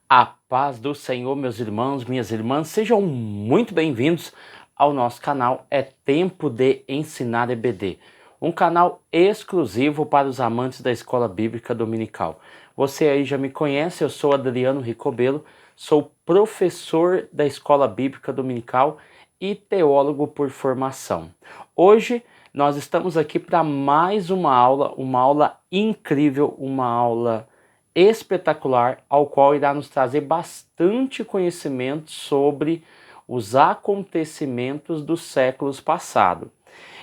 A paz do Senhor, meus irmãos, minhas irmãs, sejam muito bem-vindos ao nosso canal É Tempo de Ensinar EBD, um canal exclusivo para os amantes da Escola Bíblica Dominical. Você aí já me conhece, eu sou Adriano Ricobelo, sou professor da Escola Bíblica Dominical e teólogo por formação. Hoje nós estamos aqui para mais uma aula incrível, uma aula espetacular, ao qual irá nos trazer bastante conhecimento sobre os acontecimentos dos séculos passados.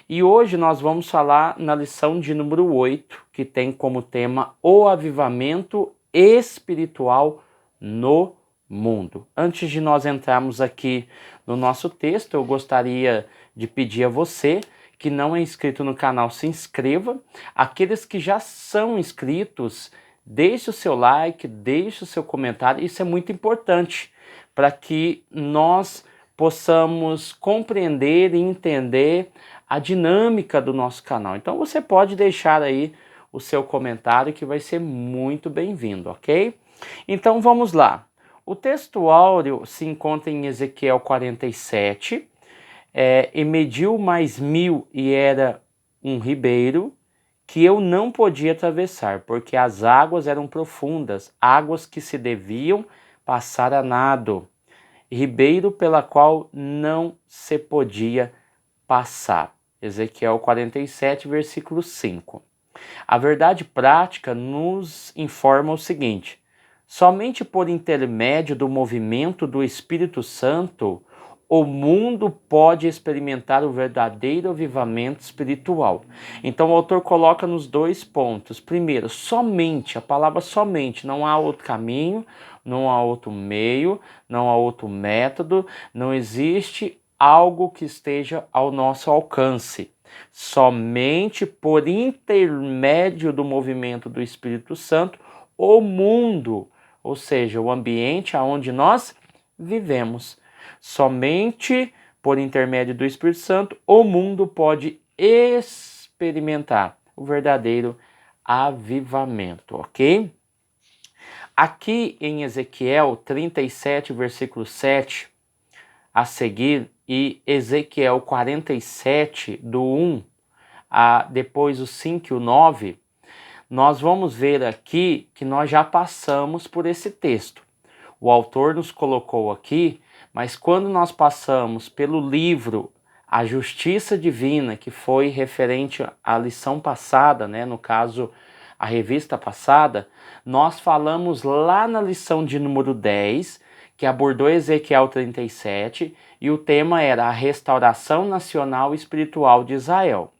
E hoje nós vamos falar na lição de número 8, que tem como tema o avivamento espiritual no mundo. Antes de nós entrarmos aqui no nosso texto, eu gostaria de pedir a você que não é inscrito no canal, se inscreva. Aqueles que já são inscritos, deixe o seu like, deixe o seu comentário, isso é muito importante para que nós possamos compreender e entender a dinâmica do nosso canal. Então você pode deixar aí o seu comentário que vai ser muito bem-vindo, ok? Então vamos lá. O texto áureo se encontra em Ezequiel 47, e mediu mais 1000 e era um ribeiro, que eu não podia atravessar, porque as águas eram profundas, águas que se deviam passar a nado, ribeiro pela qual não se podia passar. Ezequiel 47, versículo 5. A verdade prática nos informa o seguinte: somente por intermédio do movimento do Espírito Santo o mundo pode experimentar o verdadeiro avivamento espiritual. Então o autor coloca nos dois pontos. Primeiro, somente, a palavra somente, não há outro caminho, não há outro meio, não há outro método, não existe algo que esteja ao nosso alcance. Somente por intermédio do movimento do Espírito Santo, o mundo, ou seja, o ambiente aonde nós vivemos, somente por intermédio do Espírito Santo, o mundo pode experimentar o verdadeiro avivamento, ok? Aqui em Ezequiel 37, versículo 7, a seguir, e Ezequiel 47, do 1 a depois o 5 e o 9, nós vamos ver aqui que nós já passamos por esse texto. O autor nos colocou aqui, mas quando nós passamos pelo livro A Justiça Divina, que foi referente à lição passada, né, no caso, a revista passada, nós falamos lá na lição de número 10, que abordou Ezequiel 37, e o tema era a restauração nacional espiritual de Israel.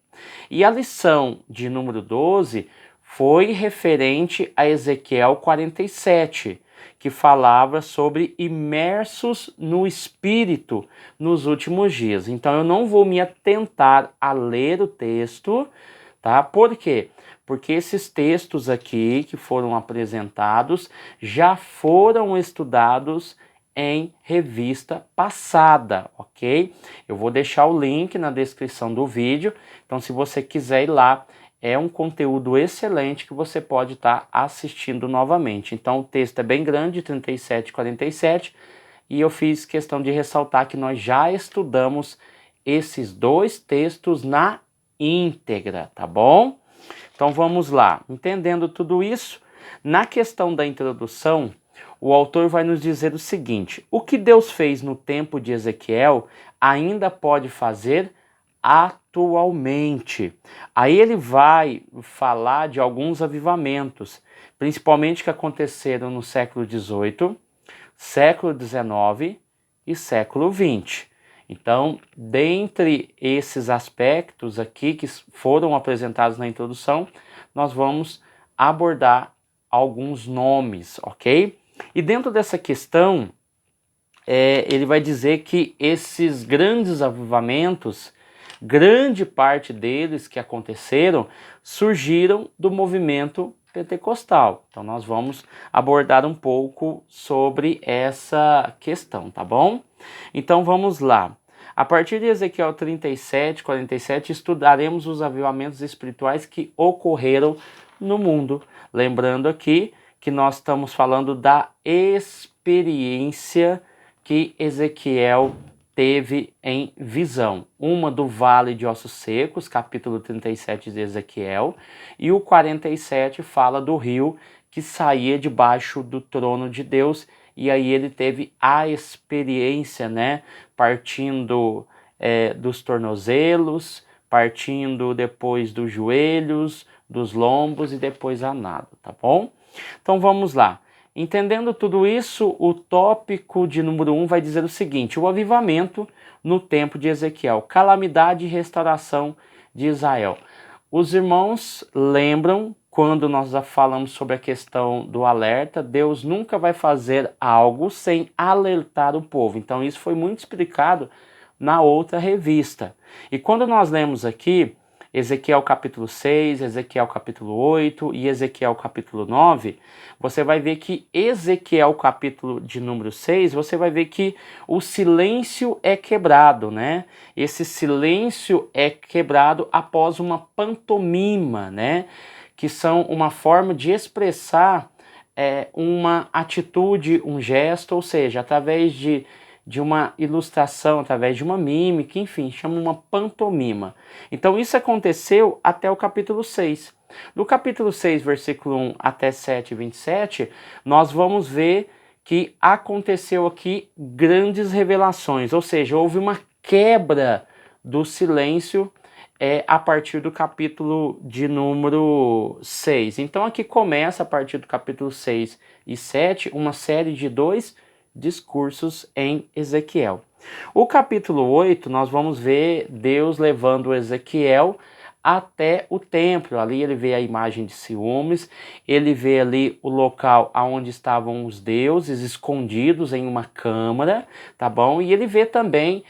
E a lição de número 12 foi referente a Ezequiel 47, que falava sobre imersos no Espírito nos últimos dias. Então eu não vou me atentar a ler o texto, tá? Por quê? Porque esses textos aqui que foram apresentados já foram estudados em revista passada, ok? Eu vou deixar o link na descrição do vídeo, então se você quiser ir lá, é um conteúdo excelente que você pode estar assistindo novamente. Então o texto é bem grande, 37 e 47, e eu fiz questão de ressaltar que nós já estudamos esses dois textos na íntegra, tá bom? Então vamos lá. Entendendo tudo isso, na questão da introdução, o autor vai nos dizer o seguinte: o que Deus fez no tempo de Ezequiel ainda pode fazer atualmente. Aí ele vai falar de alguns avivamentos, principalmente que aconteceram no século XVIII, século XIX e século XX. Então, dentre esses aspectos aqui que foram apresentados na introdução, nós vamos abordar alguns nomes, ok? E dentro dessa questão, ele vai dizer que esses grandes avivamentos, grande parte deles que aconteceram, surgiram do movimento pentecostal. Então nós vamos abordar um pouco sobre essa questão, tá bom? Então vamos lá. A partir de Ezequiel 37, 47, estudaremos os avivamentos espirituais que ocorreram no mundo. Lembrando aqui que nós estamos falando da experiência que Ezequiel teve em visão. Uma do Vale de Ossos Secos, capítulo 37 de Ezequiel, e o 47 fala do rio que saía debaixo do trono de Deus, e aí ele teve a experiência, né, partindo dos tornozelos, partindo depois dos joelhos, dos lombos e depois a nado, tá bom? Então vamos lá. Entendendo tudo isso, o tópico de número 1 vai dizer o seguinte: o avivamento no tempo de Ezequiel, calamidade e restauração de Israel. Os irmãos lembram, quando nós já falamos sobre a questão do alerta, Deus nunca vai fazer algo sem alertar o povo. Então isso foi muito explicado na outra revista. E quando nós lemos aqui Ezequiel capítulo 6, Ezequiel capítulo 8 e Ezequiel capítulo 9, você vai ver que Ezequiel capítulo de número 6, você vai ver que o silêncio é quebrado, né? Esse silêncio é quebrado após uma pantomima, né? Que são uma forma de expressar uma atitude, um gesto, ou seja, através de uma ilustração, através de uma mímica, enfim, chama uma pantomima. Então isso aconteceu até o capítulo 6. Do capítulo 6, versículo 1 até 7, 27, nós vamos ver que aconteceu aqui grandes revelações, ou seja, houve uma quebra do silêncio a partir do capítulo de número 6. Então aqui começa, a partir do capítulo 6 e 7, uma série de 2 discursos em Ezequiel. O capítulo 8, nós vamos ver Deus levando Ezequiel até o templo. Ali ele vê a imagem de ciúmes, ele vê ali o local onde estavam os deuses escondidos em uma câmara, tá bom? E ele vê também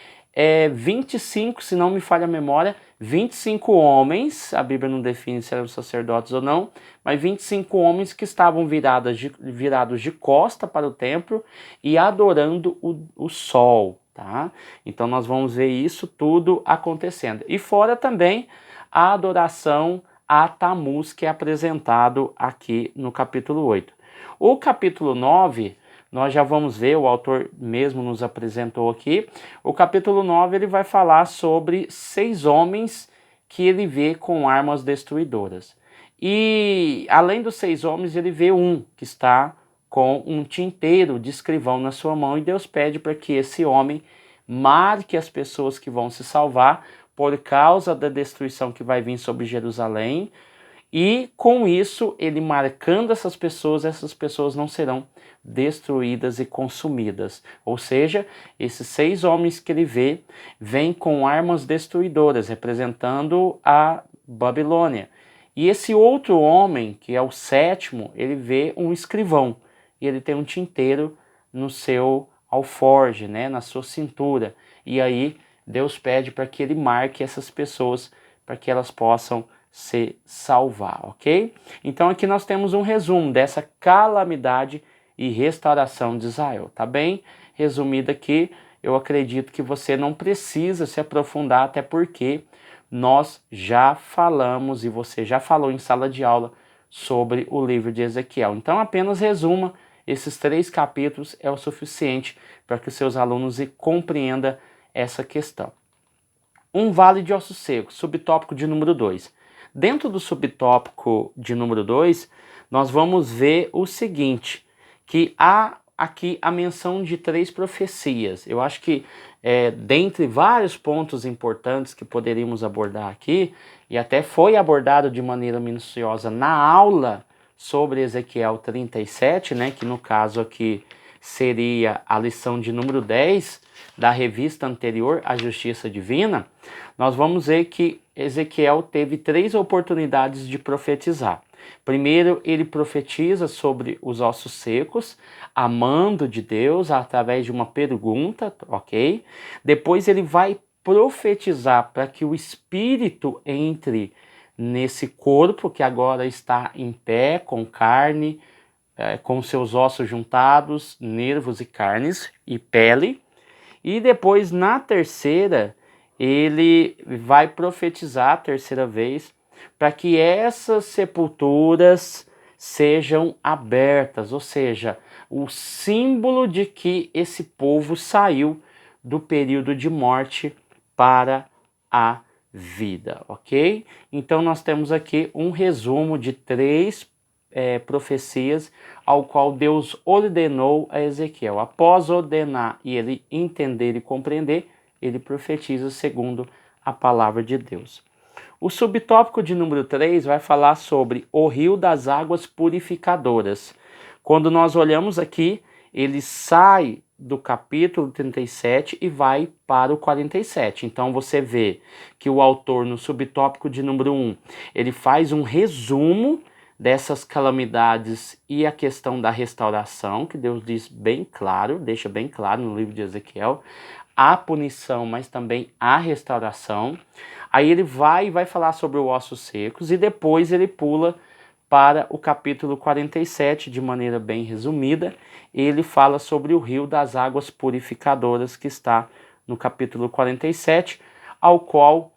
25, se não me falha a memória, 25 homens, a Bíblia não define se eram sacerdotes ou não, mas 25 homens que estavam virados de costa para o templo e adorando o sol, tá? Então nós vamos ver isso tudo acontecendo. E fora também a adoração a Tamuz, que é apresentado aqui no capítulo 8. O capítulo 9... nós já vamos ver, o autor mesmo nos apresentou aqui, o capítulo 9 ele vai falar sobre 6 homens que ele vê com armas destruidoras. E além dos 6 homens, ele vê um que está com um tinteiro de escrivão na sua mão, e Deus pede para que esse homem marque as pessoas que vão se salvar por causa da destruição que vai vir sobre Jerusalém, e com isso, ele marcando essas pessoas não serão destruídas e consumidas. Ou seja, esses 6 homens que ele vê, vêm com armas destruidoras, representando a Babilônia. E esse outro homem, que é o 7º, ele vê um escrivão, e ele tem um tinteiro no seu alforje, né, na sua cintura. E aí, Deus pede para que ele marque essas pessoas, para que elas possam se salvar, ok? Então aqui nós temos um resumo dessa calamidade e restauração de Israel, tá bem resumida aqui. Eu acredito que você não precisa se aprofundar, até porque nós já falamos e você já falou em sala de aula sobre o livro de Ezequiel. Então apenas resuma, esses 3 capítulos é o suficiente para que os seus alunos compreendam essa questão. Um vale de ossos secos, subtópico de número 2. Dentro do subtópico de número 2, nós vamos ver o seguinte, que há aqui a menção de 3 profecias. Eu acho que, dentre vários pontos importantes que poderíamos abordar aqui, e até foi abordado de maneira minuciosa na aula sobre Ezequiel 37, né, que no caso aqui seria a lição de número 10 da revista anterior, A Justiça Divina, nós vamos ver que Ezequiel teve 3 oportunidades de profetizar. Primeiro, ele profetiza sobre os ossos secos, a mando de Deus, através de uma pergunta, ok? Depois ele vai profetizar para que o Espírito entre nesse corpo que agora está em pé, com carne, com seus ossos juntados, nervos e carnes e pele. E depois, na terceira, ele vai profetizar a terceira vez para que essas sepulturas sejam abertas, ou seja, o símbolo de que esse povo saiu do período de morte para a vida, ok? Então nós temos aqui um resumo de 3 profecias ao qual Deus ordenou a Ezequiel. Após ordenar e ele entender e compreender, ele profetiza segundo a palavra de Deus. O subtópico de número 3 vai falar sobre o rio das águas purificadoras. Quando nós olhamos aqui, ele sai do capítulo 37 e vai para o 47. Então você vê que o autor no subtópico de número 1, ele faz um resumo dessas calamidades e a questão da restauração, que Deus diz bem claro, deixa bem claro no livro de Ezequiel, a punição, mas também a restauração. Aí ele vai falar sobre os ossos secos e depois ele pula para o capítulo 47, de maneira bem resumida. Ele fala sobre o rio das águas purificadoras, que está no capítulo 47, ao qual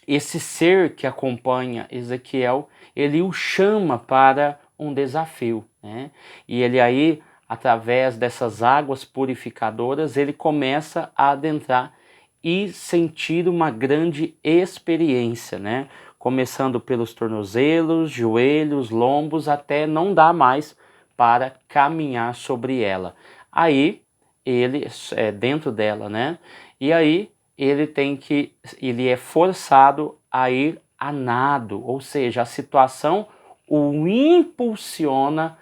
esse ser que acompanha Ezequiel, ele o chama para um desafio, né? E ele aí, através dessas águas purificadoras, ele começa a adentrar e sentir uma grande experiência, né? Começando pelos tornozelos, joelhos, lombos, até não dá mais para caminhar sobre ela. Aí, ele é dentro dela, né? E aí, ele é forçado a ir a nado, ou seja, a situação o impulsiona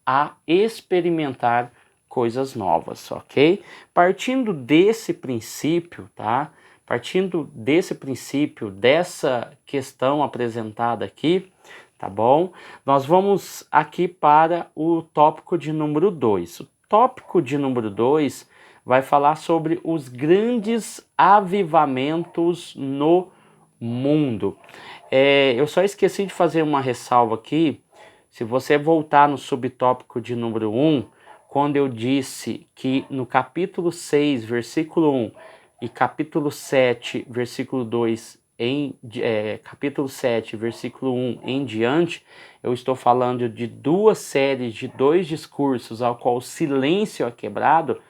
a experimentar coisas novas, ok? Partindo desse princípio, tá? Partindo desse princípio, dessa questão apresentada aqui, tá bom? Nós vamos aqui para o tópico de número 2. O tópico de número 2 vai falar sobre os grandes avivamentos no mundo. Eu só esqueci de fazer uma ressalva aqui. Se você voltar no subtópico de número 1, quando eu disse que no capítulo 6, versículo 1 e capítulo 7, versículo 2, capítulo 7, versículo 1 em diante, eu estou falando de 2 séries, de 2 discursos ao qual o silêncio é quebrado.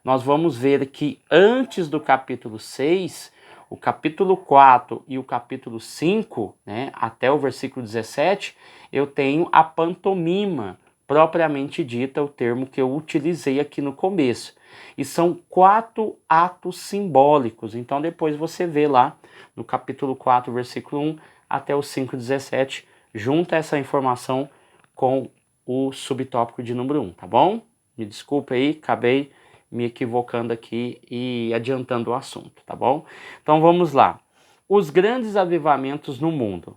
Nós vamos ver que antes do capítulo 6, o capítulo 4 e o capítulo 5, né, até o versículo 17, eu tenho a pantomima, propriamente dita, o termo que eu utilizei aqui no começo. E são 4 atos simbólicos. Então depois você vê lá no capítulo 4, versículo 1 até o 5:17, junta essa informação com o subtópico de número 1, tá bom? Me desculpe aí, acabei me equivocando aqui e adiantando o assunto, tá bom? Então vamos lá. Os grandes avivamentos no mundo.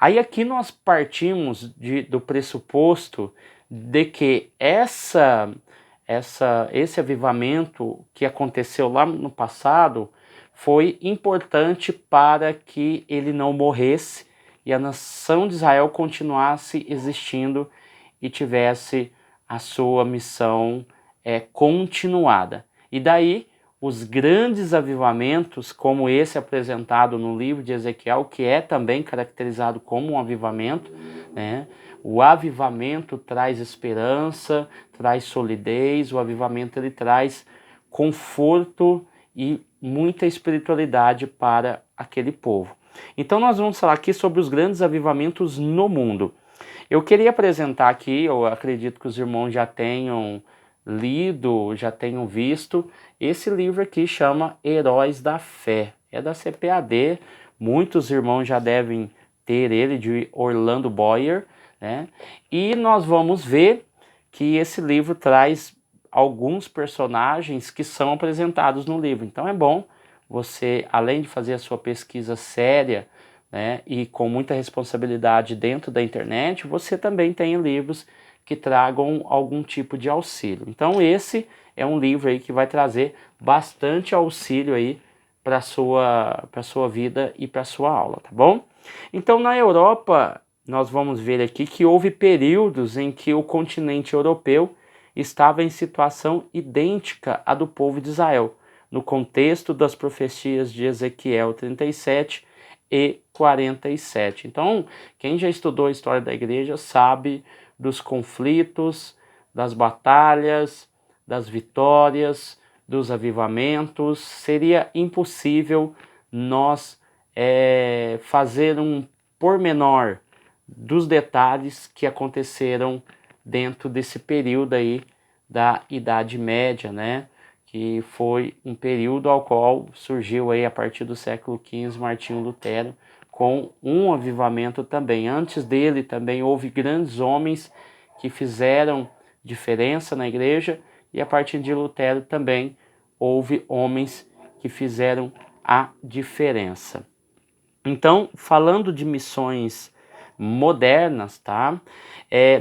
Aí aqui nós partimos do pressuposto de que esse avivamento que aconteceu lá no passado foi importante para que ele não morresse e a nação de Israel continuasse existindo e tivesse a sua missão continuada. E daí, os grandes avivamentos, como esse apresentado no livro de Ezequiel, que é também caracterizado como um avivamento, né? O avivamento traz esperança, traz solidez, o avivamento ele traz conforto e muita espiritualidade para aquele povo. Então nós vamos falar aqui sobre os grandes avivamentos no mundo. Eu queria apresentar aqui, eu acredito que os irmãos já tenham lido, já tenham visto, esse livro aqui chama Heróis da Fé, é da CPAD, muitos irmãos já devem ter ele, de Orlando Boyer, né? E nós vamos ver que esse livro traz alguns personagens que são apresentados no livro, então é bom você, além de fazer a sua pesquisa séria, né, e com muita responsabilidade dentro da internet, você também tem livros que tragam algum tipo de auxílio. Então esse é um livro aí que vai trazer bastante auxílio aí para sua vida e para sua aula, tá bom? Então na Europa nós vamos ver aqui que houve períodos em que o continente europeu estava em situação idêntica à do povo de Israel. No contexto das profecias de Ezequiel 37, 1847. Então, quem já estudou a história da igreja sabe dos conflitos, das batalhas, das vitórias, dos avivamentos. Seria impossível nós fazer um pormenor dos detalhes que aconteceram dentro desse período aí da Idade Média, né? Que foi um período ao qual surgiu aí a partir do século XV Martinho Lutero com um avivamento também. Antes dele também houve grandes homens que fizeram diferença na igreja, e a partir de Lutero também houve homens que fizeram a diferença. Então, falando de missões modernas, tá?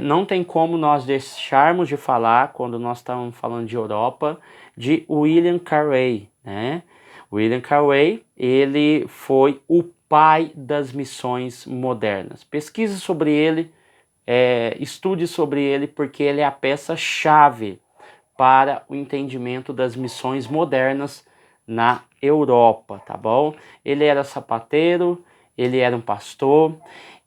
Não tem como nós deixarmos de falar, quando nós estamos falando de Europa, de William Carey, né? William Carey, ele foi o pai das missões modernas. Pesquise sobre ele, estude sobre ele, porque ele é a peça-chave para o entendimento das missões modernas na Europa, tá bom? Ele era sapateiro, ele era um pastor,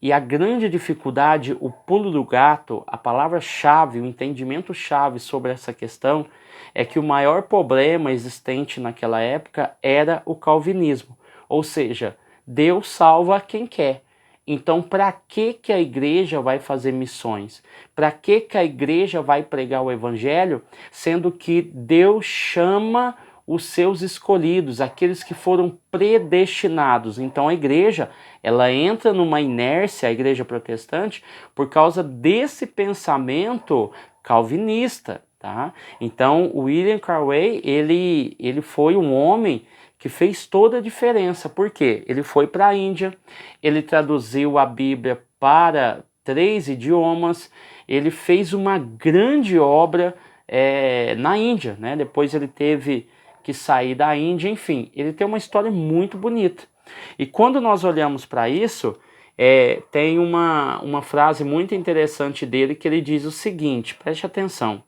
e a grande dificuldade, o pulo do gato, a palavra-chave, o entendimento-chave sobre essa questão é que o maior problema existente naquela época era o calvinismo, ou seja, Deus salva quem quer. Então, para que a igreja vai fazer missões? Para que a igreja vai pregar o evangelho, sendo que Deus chama os seus escolhidos, aqueles que foram predestinados? Então, a igreja, ela entra numa inércia, a igreja protestante, por causa desse pensamento calvinista, tá? Então, o William Carey, ele foi um homem que fez toda a diferença. Por quê? Ele foi para a Índia, ele traduziu a Bíblia para 3 idiomas, ele fez uma grande obra na Índia, né? Depois ele teve que sair da Índia, enfim, ele tem uma história muito bonita. E quando nós olhamos para isso, tem uma frase muito interessante dele que ele diz o seguinte, preste atenção: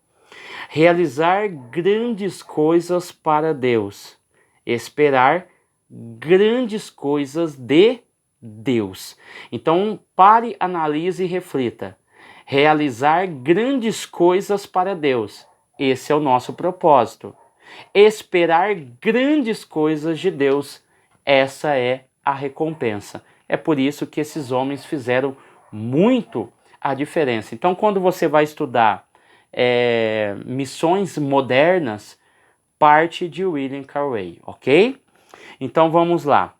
realizar grandes coisas para Deus, esperar grandes coisas de Deus. Então, pare, analise e reflita. Realizar grandes coisas para Deus. Esse é o nosso propósito. Esperar grandes coisas de Deus. Essa é a recompensa. É por isso que esses homens fizeram muito a diferença. Então, quando você vai estudar missões modernas, parte de William Carey, ok? Então vamos lá.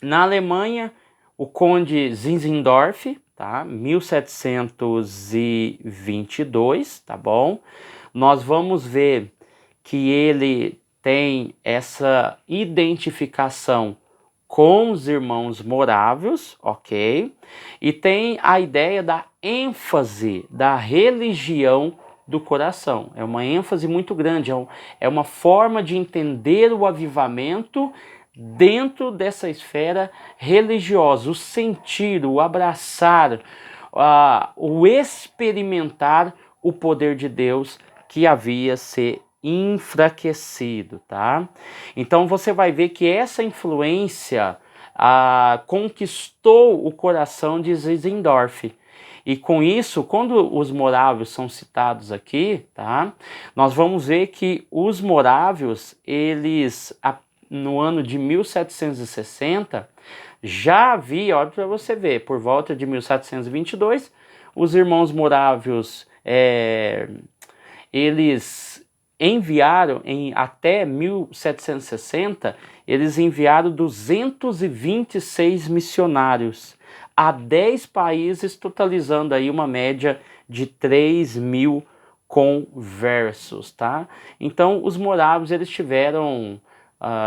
Na Alemanha, o conde Zinzendorf, tá? 1722, tá bom? Nós vamos ver que ele tem essa identificação com os irmãos morávios, ok? E tem a ideia da ênfase da religião do coração. É uma ênfase muito grande, é uma forma de entender o avivamento dentro dessa esfera religiosa, o sentir, o abraçar, o experimentar o poder de Deus que havia se enfraquecido, tá? Então você vai ver que essa influência conquistou o coração de Zinzendorf. E com isso, quando os morávios são citados aqui, tá? Nós vamos ver que os morávios, eles, no ano de 1760, já havia, olha para você ver, por volta de 1722, os irmãos morávios, eles enviaram, até 1760, eles enviaram 226 missionários a 10 países, totalizando aí uma média de 3.000 conversos, tá? Então, os morávios, eles tiveram,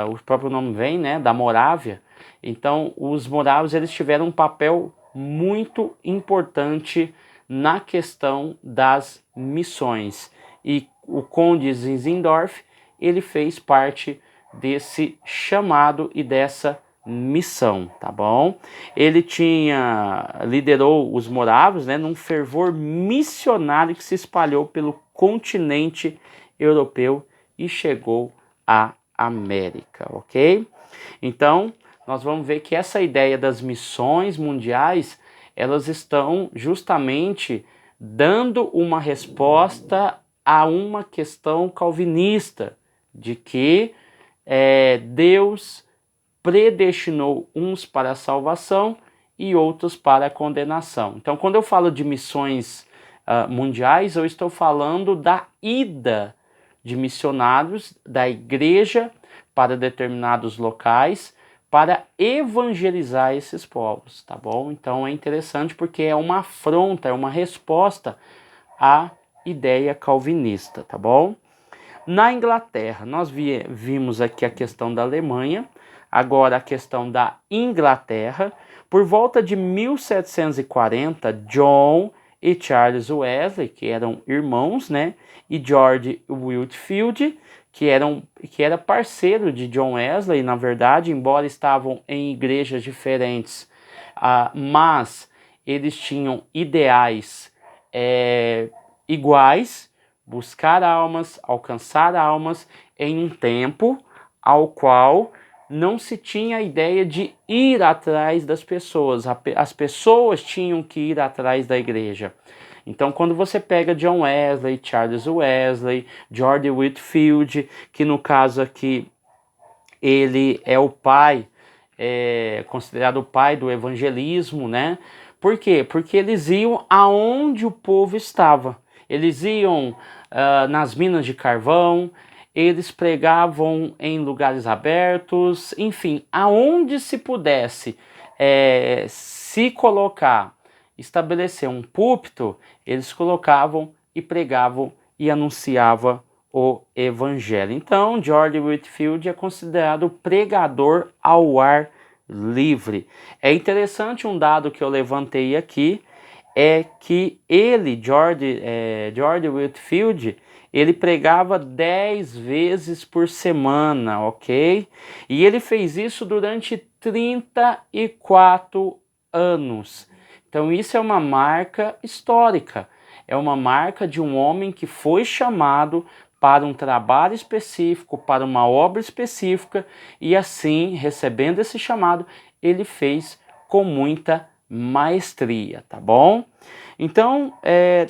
o próprio nome vem, né, da Morávia. Então, os morávios, eles tiveram um papel muito importante na questão das missões. E o conde Zinzendorf, ele fez parte desse chamado e dessa missão, tá bom? Ele liderou os morávios, né, num fervor missionário que se espalhou pelo continente europeu e chegou à América, ok? Então, nós vamos ver que essa ideia das missões mundiais, elas estão justamente dando uma resposta a uma questão calvinista, de que Deus predestinou uns para a salvação e outros para a condenação. Então, quando eu falo de missões mundiais, eu estou falando da ida de missionários da igreja para determinados locais para evangelizar esses povos, tá bom? Então é interessante porque é uma afronta, é uma resposta à ideia calvinista, tá bom? Na Inglaterra, nós vimos aqui a questão da Alemanha, agora a questão da Inglaterra. Por volta de 1740, John e Charles Wesley, que eram irmãos, né, e George Whitefield, que era parceiro de John Wesley, na verdade, embora estavam em igrejas diferentes, mas eles tinham ideais iguais, buscar almas, alcançar almas em um tempo ao qual não se tinha a ideia de ir atrás das pessoas, as pessoas tinham que ir atrás da igreja. Então, quando você pega John Wesley, Charles Wesley, George Whitefield, que no caso aqui ele é o pai, considerado o pai do evangelismo, né? Por quê? Porque eles iam aonde o povo estava. Eles iam nas minas de carvão, eles pregavam em lugares abertos, enfim, aonde se pudesse se colocar, estabelecer um púlpito, eles colocavam e pregavam e anunciavam o evangelho. Então, George Whitefield é considerado pregador ao ar livre. É interessante um dado que eu levantei aqui, é que ele, George Whitefield, ele pregava 10 vezes por semana, ok? E ele fez isso durante 34 anos. Então isso é uma marca histórica, é uma marca de um homem que foi chamado para um trabalho específico, para uma obra específica, e assim, recebendo esse chamado, ele fez com muita maestria, tá bom? Então,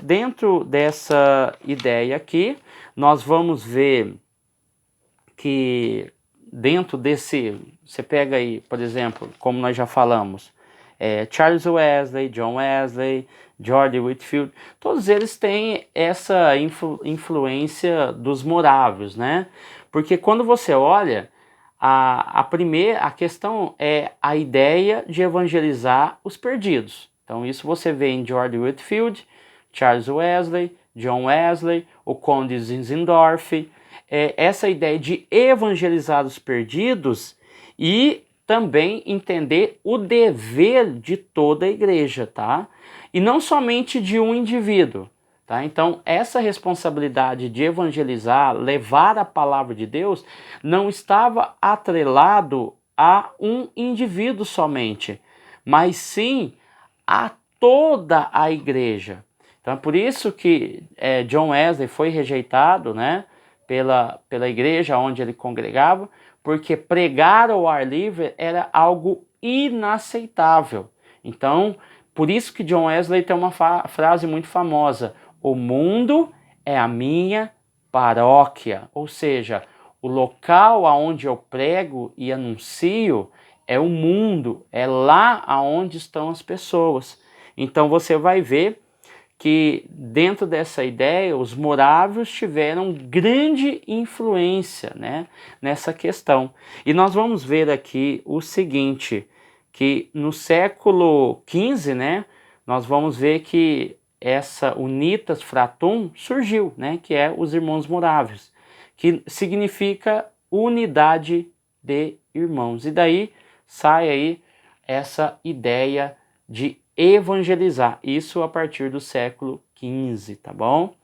dentro dessa ideia aqui, nós vamos ver que dentro desse, você pega aí, por exemplo, como nós já falamos, Charles Wesley, John Wesley, George Whitefield, todos eles têm essa influência dos morávios, né? Porque quando você olha, a questão é a ideia de evangelizar os perdidos. Então isso você vê em George Whitefield, Charles Wesley, John Wesley, o Conde Zinzendorf, essa ideia de evangelizar os perdidos e também entender o dever de toda a igreja, tá? E não somente de um indivíduo, tá? Então, essa responsabilidade de evangelizar, levar a palavra de Deus, não estava atrelado a um indivíduo somente, mas sim a toda a igreja. Então, é por isso que John Wesley foi rejeitado, né, pela igreja onde ele congregava, porque pregar ao ar livre era algo inaceitável. Então, por isso que John Wesley tem uma frase muito famosa: o mundo é a minha paróquia, ou seja, o local aonde eu prego e anuncio é o mundo, é lá aonde estão as pessoas. Então você vai ver que dentro dessa ideia os morávios tiveram grande influência, né, nessa questão. E nós vamos ver aqui o seguinte, que no século XV, né, nós vamos ver que essa Unitas Fratum surgiu, né, que é os irmãos morávios, que significa unidade de irmãos. E daí sai aí essa ideia de evangelizar, isso a partir do século XV, tá bom?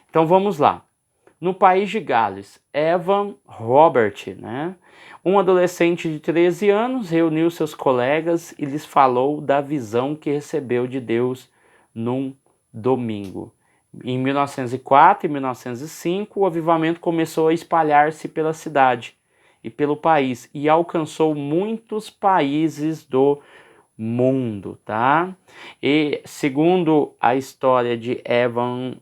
Então vamos lá. No país de Gales, Evan Robert, né, um adolescente de 13 anos, reuniu seus colegas e lhes falou da visão que recebeu de Deus num domingo. Em 1904 e 1905, o avivamento começou a espalhar-se pela cidade e pelo país, e alcançou muitos países do mundo, tá? E segundo a história de Evan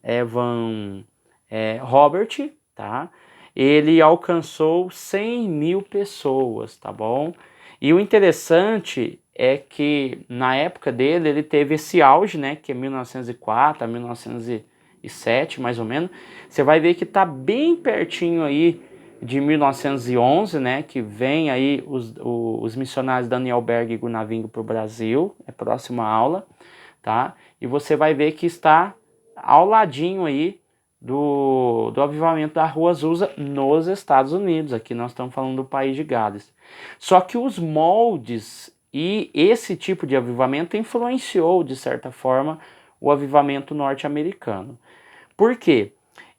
Robert, tá? Ele alcançou 100 mil pessoas, tá bom? E o interessante é que na época dele ele teve esse auge, né? Que é 1904 a 1907, mais ou menos. Você vai ver que tá bem pertinho aí de 1911, né? Que vem aí os missionários Daniel Berg e Gunaving para o Brasil. É próxima aula, tá? E você vai ver que está ao ladinho aí do avivamento da Rua Azusa nos Estados Unidos. Aqui nós estamos falando do país de Gales. Só que os moldes e esse tipo de avivamento influenciou, de certa forma, o avivamento norte-americano. Por quê?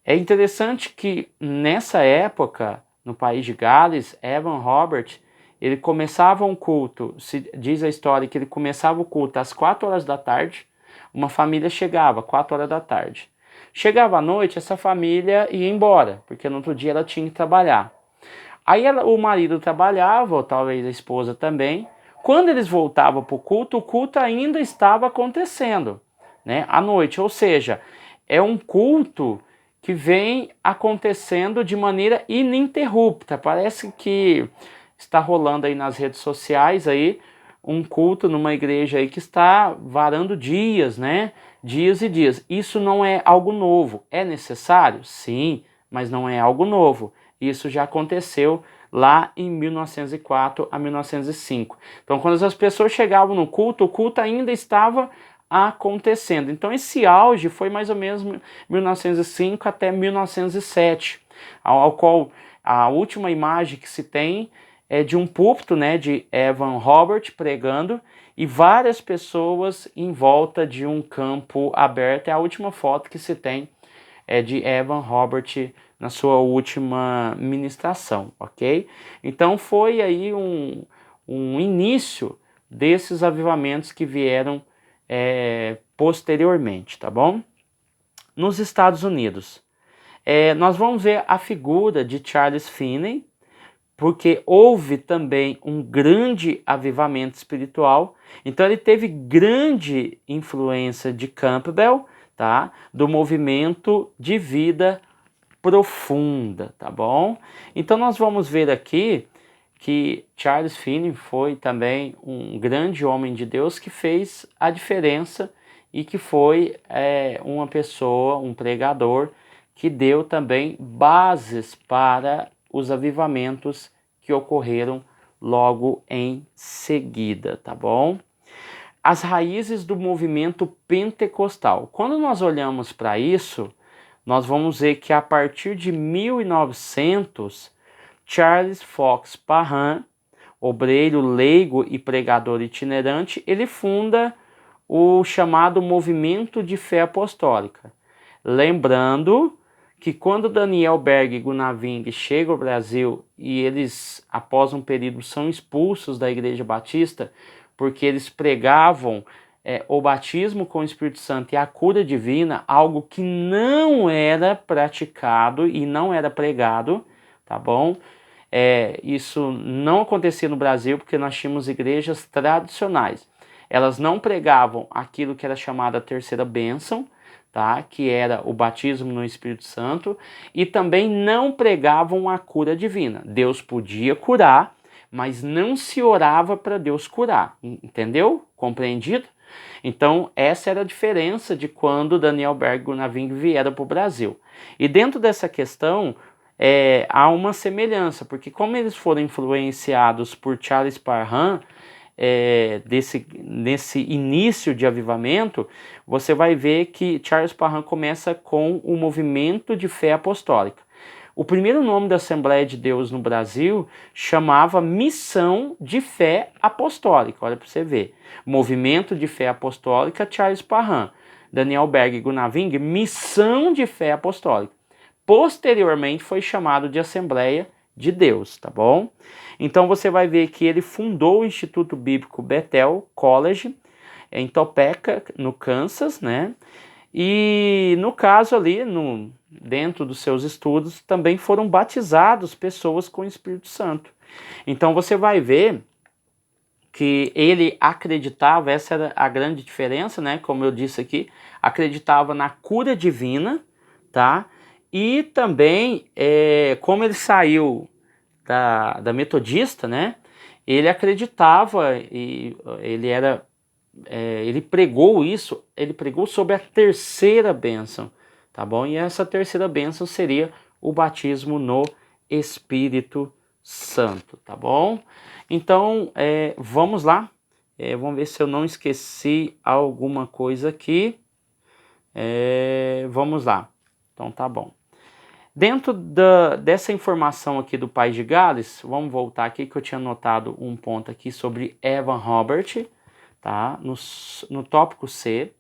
É interessante que nessa época, no país de Gales, Evan Robert, ele começava um culto, diz a história que ele começava o culto às 4 horas da tarde, uma família chegava às 4 horas da tarde. Chegava à noite, essa família ia embora, porque no outro dia ela tinha que trabalhar. Aí o marido trabalhava, ou talvez a esposa também. Quando eles voltavam para o culto ainda estava acontecendo, né, à noite. Ou seja, é um culto que vem acontecendo de maneira ininterrupta. Parece que está rolando aí nas redes sociais aí um culto numa igreja aí que está varando dias, né? Dias e dias. Isso não é algo novo. É necessário? Sim, mas não é algo novo. Isso já aconteceu lá em 1904 a 1905. Então, quando as pessoas chegavam no culto, o culto ainda estava acontecendo. Então, esse auge foi mais ou menos 1905 até 1907, ao qual a última imagem que se tem é de um púlpito, né, de Evan Robert pregando e várias pessoas em volta de um campo aberto. É a última foto que se tem é de Evan Robert na sua última ministração, ok? Então foi aí um início desses avivamentos que vieram posteriormente, tá bom? Nos Estados Unidos, nós vamos ver a figura de Charles Finney, porque houve também um grande avivamento espiritual. Então ele teve grande influência de Campbell, tá? Do movimento de vida profunda, tá bom? Então nós vamos ver aqui que Charles Finney foi também um grande homem de Deus que fez a diferença e que foi uma pessoa, um pregador, que deu também bases para os avivamentos que ocorreram logo em seguida, tá bom? As raízes do movimento pentecostal. Quando nós olhamos para isso, nós vamos ver que a partir de 1900, Charles Fox Parham, obreiro leigo e pregador itinerante, ele funda o chamado Movimento de Fé Apostólica. Lembrando que quando Daniel Berg e Gunaving chegam ao Brasil e eles, após um período, são expulsos da Igreja Batista porque eles pregavam o batismo com o Espírito Santo e a cura divina, algo que não era praticado e não era pregado, tá bom? Isso não acontecia no Brasil porque nós tínhamos igrejas tradicionais. Elas não pregavam aquilo que era chamada a terceira bênção, tá? Que era o batismo no Espírito Santo, e também não pregavam a cura divina. Deus podia curar, mas não se orava para Deus curar, entendeu? Compreendido? Então essa era a diferença de quando Daniel Berg e Gunaving vieram para o Brasil. E dentro dessa questão há uma semelhança, porque como eles foram influenciados por Charles Parham, nesse início de avivamento, você vai ver que Charles Parham começa com o movimento de fé apostólica. O primeiro nome da Assembleia de Deus no Brasil chamava Missão de Fé Apostólica. Olha para você ver. Movimento de Fé Apostólica, Charles Parham. Daniel Berg e Gunaving, Missão de Fé Apostólica. Posteriormente foi chamado de Assembleia de Deus, tá bom? Então você vai ver que ele fundou o Instituto Bíblico Bethel College em Topeka, no Kansas, né? E no caso ali, dentro dos seus estudos, também foram batizados pessoas com o Espírito Santo. Então você vai ver que ele acreditava, essa era a grande diferença, né? Como eu disse aqui, acreditava na cura divina, tá? E também, como ele saiu da metodista, né? Ele acreditava e ele pregou isso, ele pregou sobre a terceira bênção, tá bom? E essa terceira bênção seria o batismo no Espírito Santo, tá bom? Então, vamos lá. Vamos ver se eu não esqueci alguma coisa aqui. Vamos lá. Então, tá bom. Dentro dessa informação aqui do País de Gales, vamos voltar aqui que eu tinha notado um ponto aqui sobre Evan Robert, tá? No tópico C.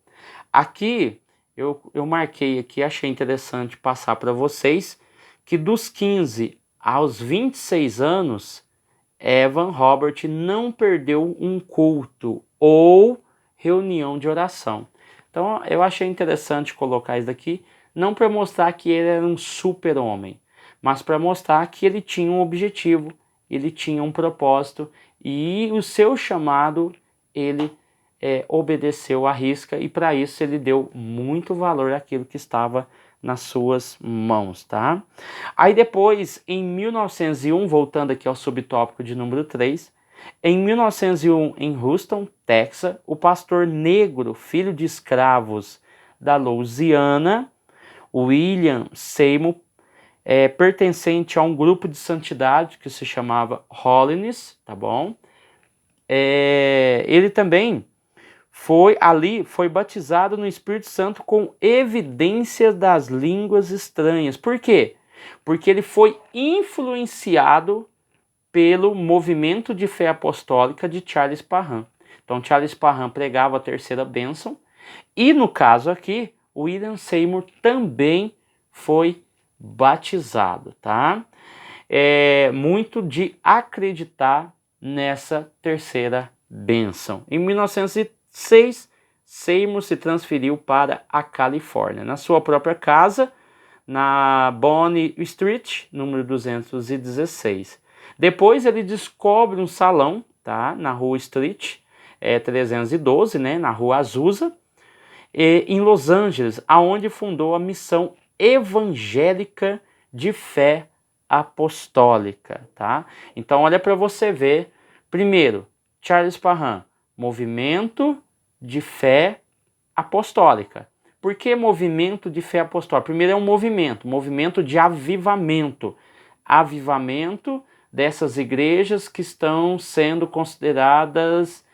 Aqui, eu marquei aqui, achei interessante passar para vocês, que dos 15 aos 26 anos, Evan Robert não perdeu um culto ou reunião de oração. Então eu achei interessante colocar isso daqui, não para mostrar que ele era um super-homem, mas para mostrar que ele tinha um objetivo, ele tinha um propósito e o seu chamado ele obedeceu à risca e para isso ele deu muito valor àquilo que estava nas suas mãos, tá? Aí depois, em 1901, voltando aqui ao subtópico de número 3, em 1901, em Houston, Texas, o pastor negro, filho de escravos da Louisiana, William Seymour, pertencente a um grupo de santidade que se chamava Holiness, tá bom? Ele também foi batizado no Espírito Santo com evidências das línguas estranhas. Por quê? Porque ele foi influenciado pelo movimento de fé apostólica de Charles Parham. Então Charles Parham pregava a terceira bênção e no caso aqui, William Seymour também foi batizado, tá? Muito de acreditar nessa terceira bênção. Em 1906, Seymour se transferiu para a Califórnia, na sua própria casa, na Bonnie Street, número 216. Depois ele descobre um salão, tá, na Rua Street, 312, né, na Rua Azusa, em Los Angeles, aonde fundou a missão evangélica de fé apostólica, tá? Então olha para você ver, primeiro, Charles Parham, movimento de fé apostólica. Por que movimento de fé apostólica? Primeiro é um movimento de avivamento dessas igrejas que estão sendo consideradas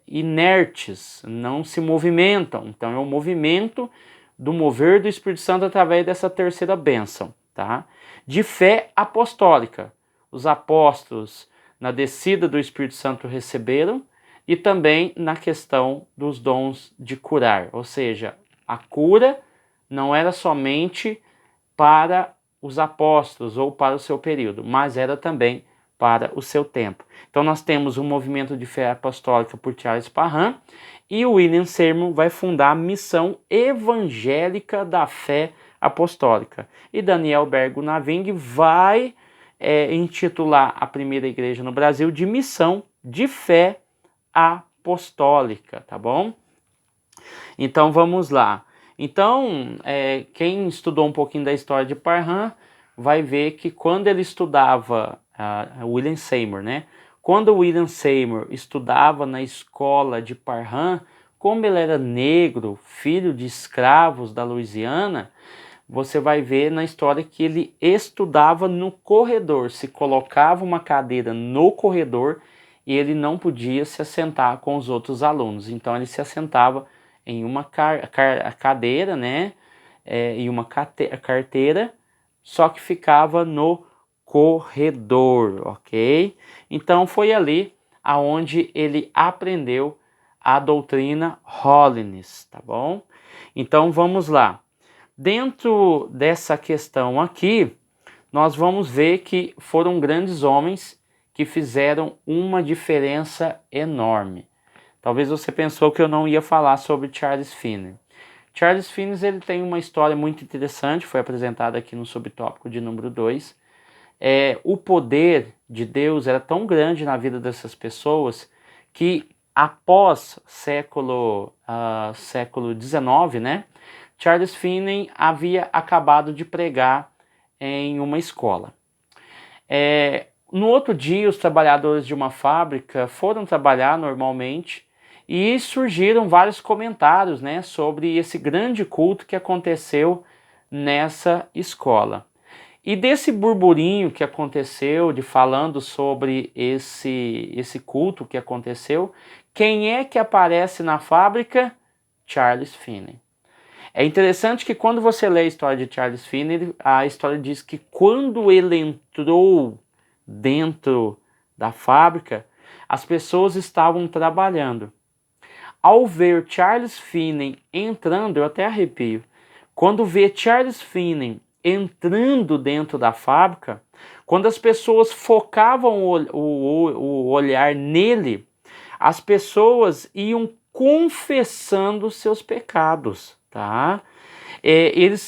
inertes, não se movimentam. Então é um movimento do mover do Espírito Santo através dessa terceira bênção, tá? De fé apostólica. Os apóstolos na descida do Espírito Santo receberam e também na questão dos dons de curar, ou seja, a cura não era somente para os apóstolos ou para o seu período, mas era também para o seu tempo. Então nós temos um movimento de fé apostólica por Charles Parham e o William Seymour vai fundar a missão evangélica da fé apostólica. E Daniel Bergo Naving vai intitular a primeira igreja no Brasil de Missão de Fé Apostólica, tá bom? Então vamos lá. Então, quem estudou um pouquinho da história de Parham vai ver que quando ele estudava, William Seymour, né? Quando o William Seymour estudava na escola de Parham, como ele era negro, filho de escravos da Louisiana, você vai ver na história que ele estudava no corredor, se colocava uma cadeira no corredor e ele não podia se assentar com os outros alunos. Então ele se assentava em uma cadeira, né, e uma carteira, só que ficava no corredor, ok? Então foi ali aonde ele aprendeu a doutrina Holiness, tá bom? Então vamos lá. Dentro dessa questão aqui, nós vamos ver que foram grandes homens que fizeram uma diferença enorme. Talvez você pensou que eu não ia falar sobre Charles Finney. Charles Finney ele tem uma história muito interessante, foi apresentada aqui no subtópico de número 2. O poder de Deus era tão grande na vida dessas pessoas que após século XIX, né, Charles Finney havia acabado de pregar em uma escola. No outro dia, os trabalhadores de uma fábrica foram trabalhar normalmente e surgiram vários comentários, né, sobre esse grande culto que aconteceu nessa escola. E desse burburinho que aconteceu, de falando sobre esse culto que aconteceu, quem é que aparece na fábrica? Charles Finney. É interessante que quando você lê a história de Charles Finney, a história diz que quando ele entrou dentro da fábrica, as pessoas estavam trabalhando. Ao ver Charles Finney entrando, eu até arrepio, quando vê Charles Finney entrando dentro da fábrica, quando as pessoas focavam o olhar nele, as pessoas iam confessando seus pecados, tá? Eles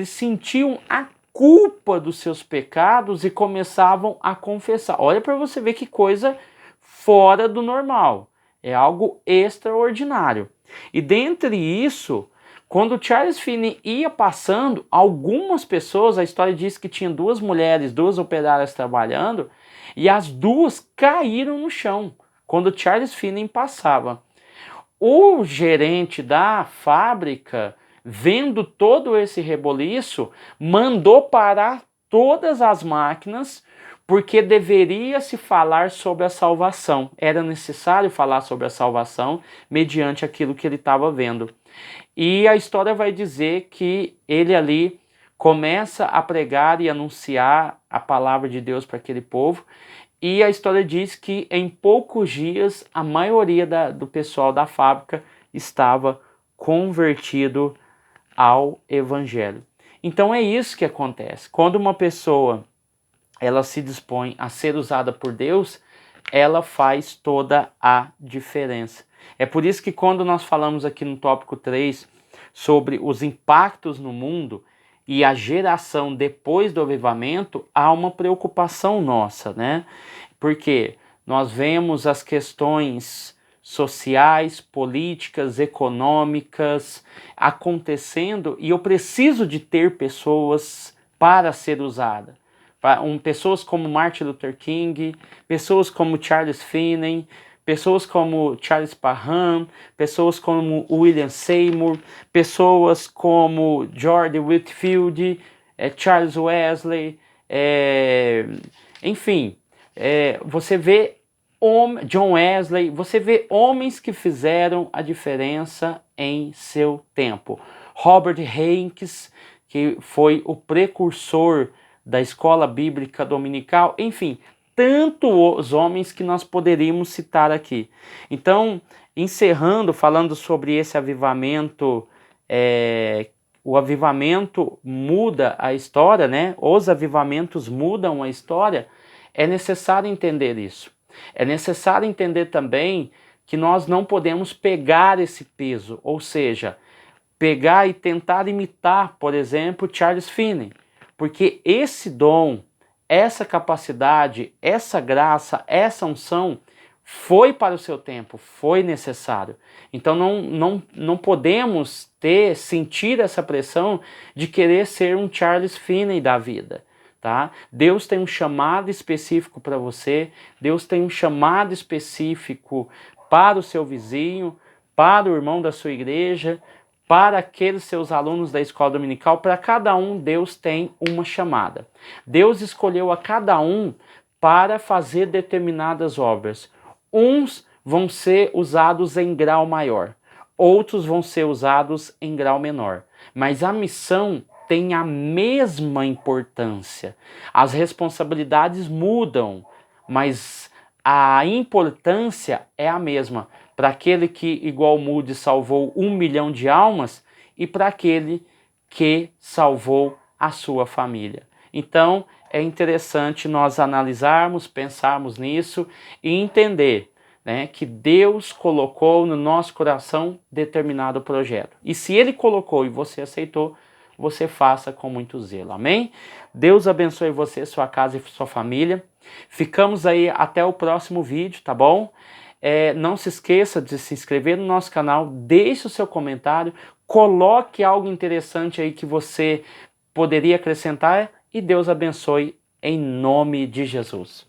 sentiam a culpa dos seus pecados e começavam a confessar. Olha para você ver que coisa fora do normal. É algo extraordinário. E dentre isso, quando Charles Finney ia passando, algumas pessoas, a história diz que tinha duas mulheres, duas operárias trabalhando, e as duas caíram no chão quando Charles Finney passava. O gerente da fábrica, vendo todo esse reboliço, mandou parar todas as máquinas, porque deveria se falar sobre a salvação. Era necessário falar sobre a salvação mediante aquilo que ele estava vendo. E a história vai dizer que ele ali começa a pregar e anunciar a palavra de Deus para aquele povo. E a história diz que em poucos dias a maioria do pessoal da fábrica estava convertido ao evangelho. Então é isso que acontece. Quando uma pessoa ela se dispõe a ser usada por Deus, ela faz toda a diferença. É por isso que quando nós falamos aqui no tópico 3 sobre os impactos no mundo e a geração depois do avivamento, há uma preocupação nossa, né? Porque nós vemos as questões sociais, políticas, econômicas acontecendo e eu preciso de ter pessoas para ser usada. Pessoas como Martin Luther King, pessoas como Charles Finney, pessoas como Charles Parham, pessoas como William Seymour, pessoas como George Whitefield, Charles Wesley, enfim, você vê John Wesley, você vê homens que fizeram a diferença em seu tempo. Robert Hanks, que foi o precursor da escola bíblica dominical, enfim, tantos homens que nós poderíamos citar aqui. Então, encerrando, falando sobre esse avivamento, o avivamento muda a história, né? Os avivamentos mudam a história, é necessário entender isso. É necessário entender também que nós não podemos pegar esse peso, ou seja, pegar e tentar imitar, por exemplo, Charles Finney, porque esse dom, essa capacidade, essa graça, essa unção foi para o seu tempo, foi necessário. Então não podemos sentir essa pressão de querer ser um Charles Finney da vida. Tá? Deus tem um chamado específico para você, Deus tem um chamado específico para o seu vizinho, para o irmão da sua igreja, para aqueles seus alunos da escola dominical. Para cada um, Deus tem uma chamada. Deus escolheu a cada um para fazer determinadas obras. Uns vão ser usados em grau maior, outros vão ser usados em grau menor. Mas a missão tem a mesma importância. As responsabilidades mudam, mas a importância é a mesma. Para aquele que, igual Moody, salvou 1 milhão de almas e para aquele que salvou a sua família. Então, é interessante nós analisarmos, pensarmos nisso e entender, né, que Deus colocou no nosso coração determinado projeto. E se Ele colocou e você aceitou, você faça com muito zelo. Amém? Deus abençoe você, sua casa e sua família. Ficamos aí até o próximo vídeo, tá bom? Não se esqueça de se inscrever no nosso canal, deixe o seu comentário, coloque algo interessante aí que você poderia acrescentar e Deus abençoe em nome de Jesus.